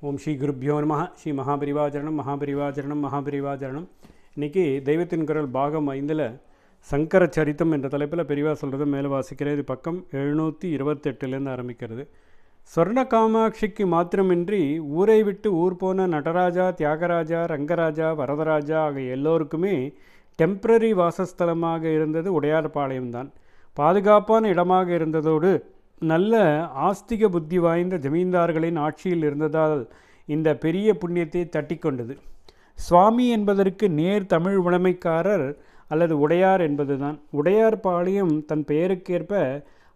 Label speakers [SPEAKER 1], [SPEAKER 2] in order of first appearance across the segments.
[SPEAKER 1] ஓம் ஸ்ரீ குருப்யோ நம. ஸ்ரீ மகாபரிவாச்சரணம் மகாபரிவாச்சரணம் மகாபரிவாச்சரணம். இன்றைக்கி தெய்வத்தின் குரல் பாகம் 5 சங்கர சரித்தம் என்ற தலைப்பில் பெரிவா சொல்கிறத மேலே வாசிக்கிறது. இது பக்கம் 728 ஆரம்பிக்கிறது. சொர்ண காமாட்சிக்கு மாத்திரமின்றி ஊரை விட்டு ஊர் போன நடராஜா, தியாகராஜா, ரங்கராஜா, வரதராஜா ஆகிய எல்லோருக்குமே டெம்பரரி வாசஸ்தலமாக இருந்தது உடையார்பாளையம்தான். பாதுகாப்பான இடமாக இருந்ததோடு நல்ல ஆஸ்திக புத்தி வாய்ந்த ஜமீன்தார்களின் ஆட்சியில் இருந்ததால் இந்த பெரிய புண்ணியத்தை தட்டி கொண்டது. சுவாமி என்பதற்கு நேர் தமிழ் உடைமைக்காரர் அல்லது உடையார் என்பதுதான். உடையார்பாளையம் தன் பெயருக்கேற்ப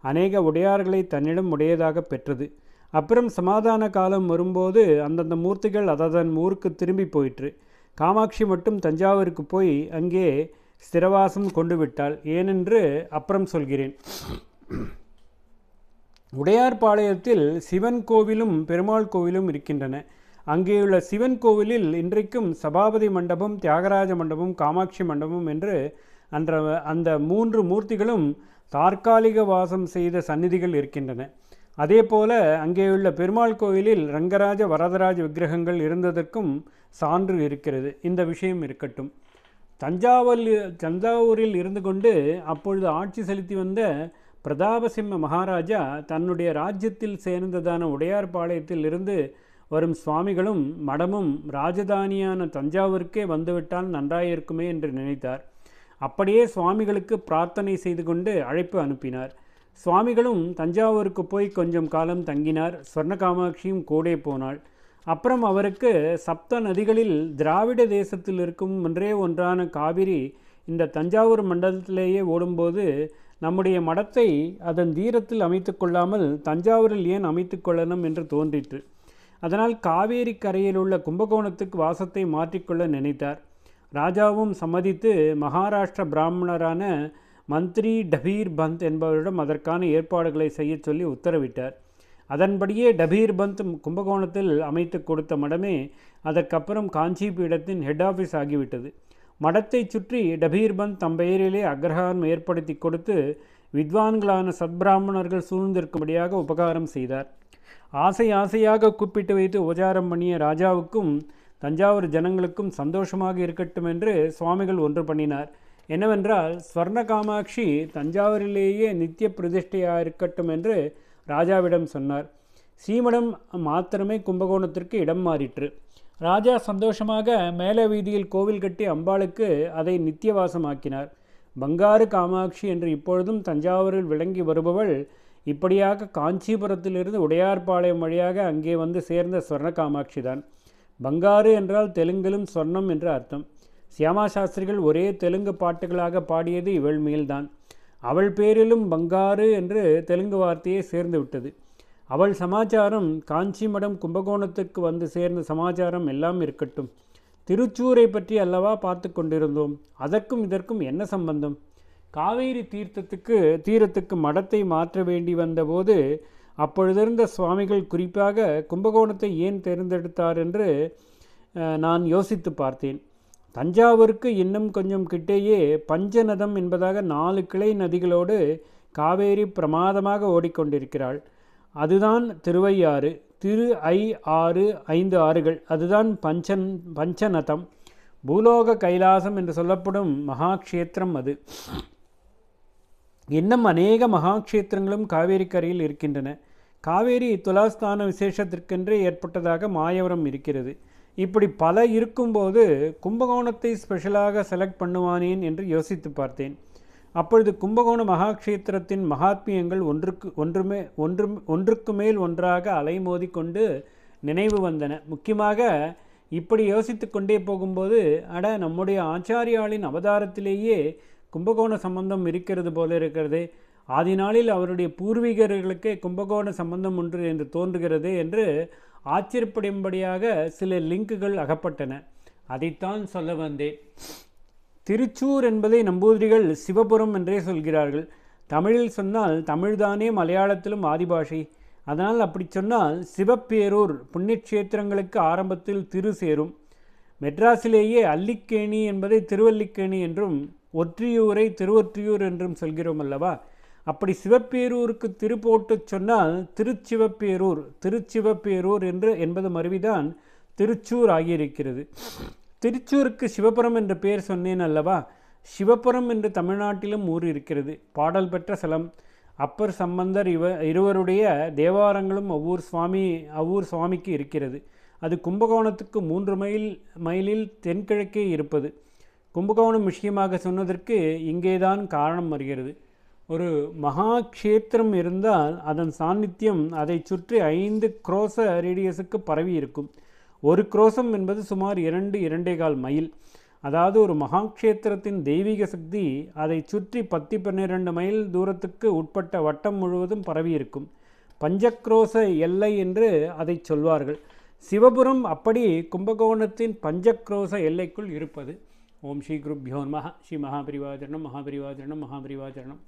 [SPEAKER 1] அநேக உடையார்களை தன்னிடம் உடையதாக பெற்றது. அப்புறம் சமாதான காலம் வரும்போது அந்தந்த மூர்த்திகள் அதன் ஊருக்கு திரும்பி போயிற்று. காமாட்சி மட்டும் தஞ்சாவூருக்கு போய் அங்கே ஸ்திரவாசம் கொண்டு விட்டாள். ஏனென்று அப்புறம் சொல்கிறேன். உடையார்பாளையத்தில் சிவன் கோவிலும் பெருமாள் கோவிலும் இருக்கின்றன. அங்கேயுள்ள சிவன் கோவிலில் இன்றைக்கும் சபாபதி மண்டபம், தியாகராஜ மண்டபம், காமாட்சி மண்டபம் என்று அந்த 3 மூர்த்திகளும் தற்காலிக வாசம் செய்த சந்நிதிகள் இருக்கின்றன. அதே போல அங்கேயுள்ள பெருமாள் கோவிலில் ரங்கராஜ, வரதராஜ விக்கிரகங்கள் இருந்ததற்கும் சான்று இருக்கிறது. இந்த விஷயம் இருக்கட்டும். தஞ்சாவூரில் இருந்து கொண்டு அப்பொழுது ஆட்சி செலுத்தி வந்த பிரதாபசிம்ம மகாராஜா தன்னுடைய ராஜ்யத்தில் சேர்ந்ததான உடையார்பாளையத்தில் இருந்து வரும் சுவாமிகளும் மடமும் ராஜதானியான தஞ்சாவூருக்கே வந்துவிட்டால் நன்றாயிருக்குமே என்று நினைத்தார். அப்படியே சுவாமிகளுக்கு பிரார்த்தனை செய்து கொண்டு அழைப்பு அனுப்பினார். சுவாமிகளும் தஞ்சாவூருக்கு போய் கொஞ்சம் காலம் தங்கினார். சொர்ண காமாட்சியும் கூட போனாள். அப்புறம் அவருக்கு சப்த நதிகளில் திராவிட தேசத்தில் இருக்கும் ஒன்றான காவிரி இந்த தஞ்சாவூர் மண்டலத்திலேயே ஓடும்போது நம்முடைய மடத்தை அதன் தீரத்தில் அமைத்து கொள்ளாமல் தஞ்சாவூரில் ஏன் அமைத்து கொள்ளணும் என்று தோன்றிற்று. அதனால் காவேரி கரையில் உள்ள கும்பகோணத்துக்கு வாசத்தை மாற்றிக்கொள்ள நினைத்தார். ராஜாவும் சம்மதித்து மகாராஷ்டிர பிராமணரான மந்திரி டபீர் பந்த் என்பவரிடம் அதற்கான ஏற்பாடுகளை செய்ய சொல்லி உத்தரவிட்டார். அதன்படியே டபீர் பந்த் கும்பகோணத்தில் அமைத்து கொடுத்த மடமே அதற்கப்புறம் காஞ்சி பீடத்தின் ஹெட் ஆஃபீஸ் ஆகிவிட்டது. மடத்தை சுற்றி டபீர்பந்த் தம் பெயரிலே அக்ரஹாரம் ஏற்படுத்தி கொடுத்து வித்வான்களான சத்பிராமணர்கள் சூழ்ந்திருக்கும்படியாக உபகாரம் செய்தார். ஆசையாக கூப்பிட்டு வைத்து உபச்சாரம் பண்ணிய ராஜாவுக்கும் தஞ்சாவூர் ஜனங்களுக்கும் சந்தோஷமாக இருக்கட்டும் என்று சுவாமிகள் ஒன்று பண்ணினார். என்னவென்றால் ஸ்வர்ண காமாட்சி தஞ்சாவூரிலேயே நித்திய பிரதிஷ்டையாக இருக்கட்டும் என்று ராஜாவிடம் சொன்னார். ஸ்ரீமடம் மாத்திரமே கும்பகோணத்திற்கு இடம் மாறிற்று. ராஜா சந்தோஷமாக மேல வீதியில் கோவில் கட்டி அம்பாளுக்கு அதை நித்தியவாசமாக்கினார். பங்காரு காமாட்சி என்று இப்பொழுதும் தஞ்சாவூரில் விளங்கி வருபவள் இப்படியாக காஞ்சிபுரத்திலிருந்து உடையார்பாளையம் வழியாக அங்கே வந்து சேர்ந்த ஸ்வர்ண காமாட்சி தான். பங்காரு என்றால் தெலுங்கிலும் சொர்ணம் என்று அர்த்தம். சியாமா சாஸ்திரிகள் ஒரே தெலுங்கு பாட்டுகளாக பாடியது இவள் மேல்தான். அவள் பேரிலும் பங்காரு என்று தெலுங்கு வார்த்தையே சேர்ந்து விட்டது. அவள் சமாச்சாரம் காஞ்சி மடம் கும்பகோணத்துக்கு வந்து சேர்ந்த சமாச்சாரம் எல்லாம் இருக்கட்டும். திருச்சூரை பற்றி அல்லவா பார்த்து கொண்டிருந்தோம். அதற்கும் இதற்கும் என்ன சம்பந்தம்? காவேரி தீரத்துக்கு மடத்தை மாற்ற வேண்டி வந்தபோது அப்பொழுதிருந்த சுவாமிகள் குறிப்பாக கும்பகோணத்தை ஏன் தேர்ந்தெடுத்தார் என்று நான் யோசித்து பார்த்தேன். தஞ்சாவூருக்கு இன்னும் கொஞ்சம் கிட்டேயே பஞ்சநதம் என்பதாக 4 கிளை நதிகளோடு காவேரி பிரமாதமாக ஓடிக்கொண்டிருக்கிறாள். அதுதான் திருவையாறு. 5 ஆறுகள். அதுதான் பஞ்சநதம். பூலோக கைலாசம் என்று சொல்லப்படும் மகாக்ஷேத்திரம் அது. இன்னும் அநேக மகாக்ஷேத்திரங்களும் காவேரி கரையில் இருக்கின்றன. காவேரி துலாஸ்தான விசேஷத்திற்கென்றே ஏற்பட்டதாக மாயவரம் இருக்கிறது. இப்படி பல இருக்கும்போது கும்பகோணத்தை ஸ்பெஷலாக செலக்ட் பண்ணுவானேன் என்று யோசித்து பார்த்தேன். அப்பொழுது கும்பகோண மகாக்ஷேத்திரத்தின் மகாத்மியங்கள் ஒன்றுக்கு மேல் ஒன்றாக அலைமோதி கொண்டு நினைவு வந்தன. முக்கியமாக இப்படி யோசித்து கொண்டே போகும்போது நம்முடைய ஆச்சாரியாளின் அவதாரத்திலேயே கும்பகோண சம்பந்தம் இருக்கிறது போல இருக்கிறது. ஆதிநாளில் அவருடைய பூர்வீகர்களுக்கே கும்பகோண சம்பந்தம் ஒன்று என்று தோன்றுகிறது என்று ஆச்சரியப்படும்படியாக சில லிங்குகள் அகப்பட்டன. அதைத்தான் சொல்ல வந்தேன். திருச்சூர் என்பதை நம்பூதிரிகள் சிவபுரம் என்றே சொல்கிறார்கள். தமிழில் சொன்னால் தமிழ்தானே மலையாளத்திலும் ஆதிபாஷை. அதனால் அப்படி சொன்னால் சிவப்பேரூர் புண்ணியக்ஷேத்திரங்களுக்கு ஆரம்பத்தில் திரு சேரும். மெட்ராஸிலேயே அல்லிக்கேணி என்பதை திருவல்லிக்கேணி என்றும் ஒற்றியூரை திருவொற்றியூர் என்றும் சொல்கிறோம் அல்லவா? அப்படி சிவப்பேரூருக்கு திரு போட்டு சொன்னால் திருச்சிவப்பேரூர், திருச்சிவப்பேரூர் என்பது மருவிதான் திருச்சூர் ஆகியிருக்கிறது. திருச்சூருக்கு சிவபுரம் என்ற பெயர் சொன்னேன் அல்லவா? சிவபுரம் என்று தமிழ்நாட்டிலும் ஊர் இருக்கிறது. பாடல் பெற்ற ஸ்தலம். அப்பர் சம்பந்தர் இருவருடைய தேவாரங்களும் அவ்வூர் சுவாமிக்கு இருக்கிறது. அது கும்பகோணத்துக்கு 3 மைலில் தென்கிழக்கே இருப்பது. கும்பகோணம் விஷயமாக சொன்னதற்கு இங்கேதான் காரணம் வருகிறது. ஒரு மகா க்ஷேத்திரம் இருந்தால் அதன் சாநித்தியம் அதை சுற்றி 5 குரோச ரேடியஸுக்கு பரவி இருக்கும். ஒரு குரோசம் என்பது சுமார் 2-2.25 மைல். அதாவது ஒரு மகாக்ஷேத்திரத்தின் தெய்வீக சக்தி அதை சுற்றி 10-12 மைல் தூரத்துக்கு உட்பட்ட வட்டம் முழுவதும் பரவி இருக்கும். பஞ்சக்ரோச எல்லை என்று அதை சொல்வார்கள். சிவபுரம் அப்படி கும்பகோணத்தின் பஞ்சக்ரோச எல்லைக்குள் இருப்பது. ஓம் ஸ்ரீ குருப்யோ நமः. ஸ்ரீ மகாபரிவாஜரணம், மகாபரிவாஜரணம், மகாபரிவாஜரணம்.